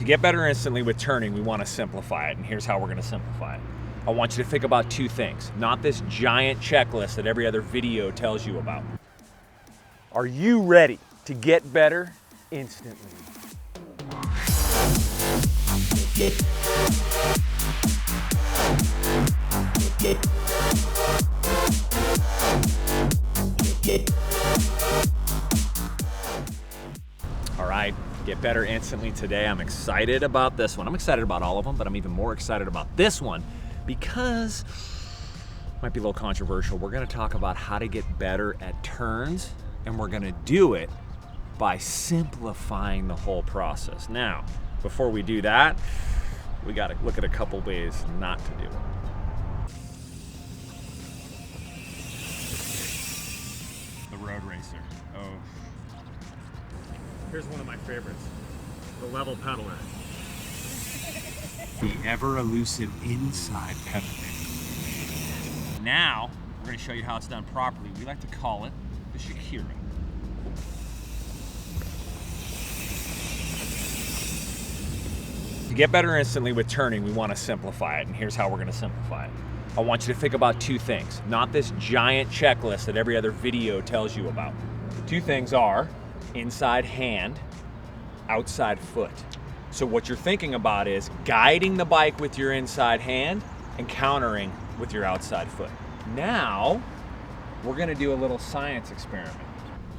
To get better instantly with turning, we want to simplify it, and here's how we're going to simplify it. I want you to think about two things, not this giant checklist that every other video tells you about. Are you ready to get better instantly? All right, get better instantly today. I'm excited about this one. I'm excited about all of them, but I'm even more excited about this one because it might be a little controversial. We're gonna talk about how to get better at turns, and we're gonna do it by simplifying the whole process. Now, before we do that, we gotta look at a couple ways not to do it. The road racer. Oh. Here's one of my favorites, the level pedaler. The ever elusive inside pedaling. Now, we're gonna show you how it's done properly. We like to call it the Shakira. To get better instantly with turning, we want to simplify it, and here's how we're going to simplify it. I want you to think about two things, not this giant checklist that every other video tells you about. The two things are inside hand, outside foot. So what you're thinking about is guiding the bike with your inside hand and countering with your outside foot. Now, we're going to do a little science experiment.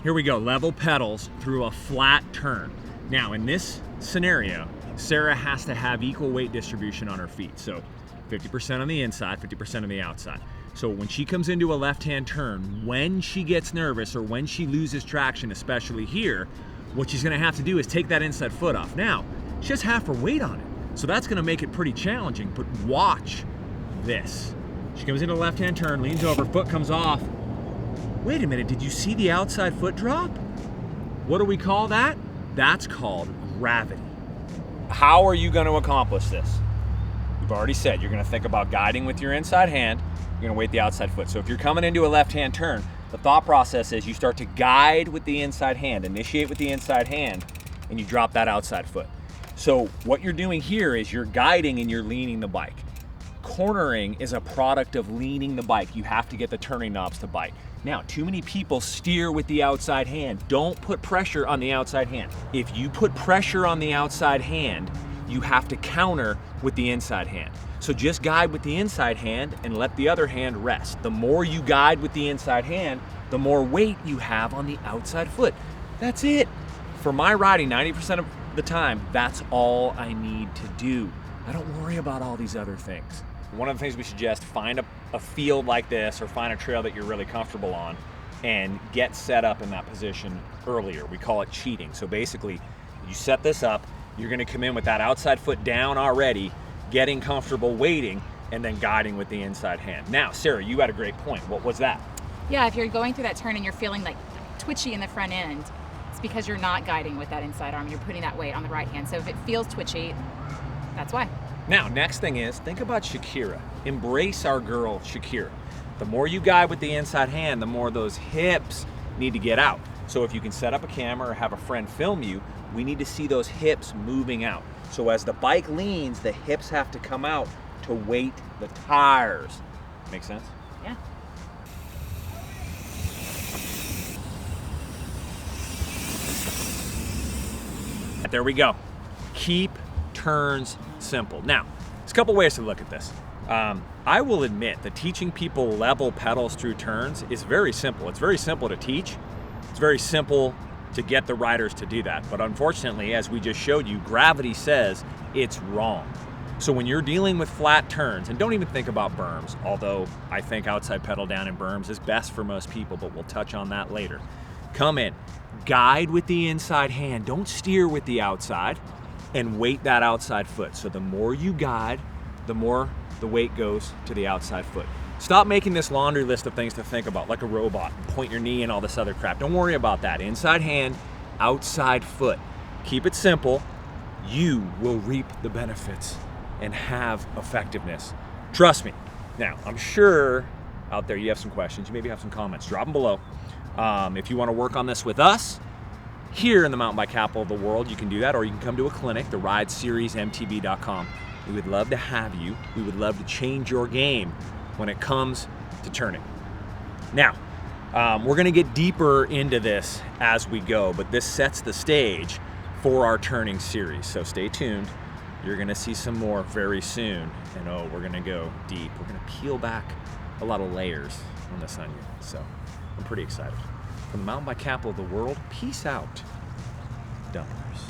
Here we go, level pedals through a flat turn. Now, in this scenario, Sarah has to have equal weight distribution on her feet. So 50% on the inside, 50% on the outside. So when she comes into a left-hand turn, when she gets nervous or when she loses traction, especially here, what she's gonna have to do is take that inside foot off. Now, she has half her weight on it. So that's gonna make it pretty challenging, but watch this. She comes into a left-hand turn, leans over, foot comes off. Wait a minute, did you see the outside foot drop? What do we call that? That's called gravity. How are you going to accomplish this? We've already said you're going to think about guiding with your inside hand, you're going to weight the outside foot. So if you're coming into a left-hand turn, the thought process is you start to guide with the inside hand, initiate with the inside hand, and you drop that outside foot. So what you're doing here is you're guiding and you're leaning the bike. Cornering is a product of leaning the bike. You have to get the turning knobs to bite. Now, too many people steer with the outside hand. Don't put pressure on the outside hand. If you put pressure on the outside hand, you have to counter with the inside hand. So just guide with the inside hand and let the other hand rest. The more you guide with the inside hand, the more weight you have on the outside foot. That's it. For my riding, 90% of the time, that's all I need to do. I don't worry about all these other things. One of the things we suggest, find a field like this or find a trail that you're really comfortable on and get set up in that position earlier. We call it cheating. So basically, you set this up, you're gonna come in with that outside foot down already, getting comfortable, waiting, and then guiding with the inside hand. Now, Sarah, you had a great point. What was that? Yeah, if you're going through that turn and you're feeling like twitchy in the front end, it's because you're not guiding with that inside arm. You're putting that weight on the right hand. So if it feels twitchy, that's why. Now, next thing is, think about Shakira. Embrace our girl, Shakira. The more you guide with the inside hand, the more those hips need to get out. So if you can set up a camera or have a friend film you, we need to see those hips moving out. So as the bike leans, the hips have to come out to weight the tires. Make sense? Yeah. There we go. Keep turns simple. Now, there's a couple ways to look at this. I will admit that teaching people level pedals through turns is very simple. It's very simple to teach. It's very simple to get the riders to do that. But unfortunately, as we just showed you, gravity says it's wrong. So when you're dealing with flat turns, and don't even think about berms, although I think outside pedal down in berms is best for most people, but we'll touch on that later. Come in, guide with the inside hand. Don't steer with the outside, and weight that outside foot. So the more you guide, the more the weight goes to the outside foot. Stop making this laundry list of things to think about, like a robot, point your knee and all this other crap. Don't worry about that. Inside hand, outside foot. Keep it simple. You will reap the benefits and have effectiveness. Trust me. Now, I'm sure out there you have some questions. You maybe have some comments. Drop them below. If you want to work on this with us, here in the mountain bike capital of the world, you can do that, or you can come to a clinic, the rideseriesmtb.com. We would love to have you. We would love to change your game when it comes to turning. Now, we're gonna get deeper into this as we go, but this sets the stage for our turning series. So stay tuned. You're gonna see some more very soon. And oh, we're gonna go deep. We're gonna peel back a lot of layers on this onion. So I'm pretty excited. From the mountain bike capital of the world, peace out, dumpers.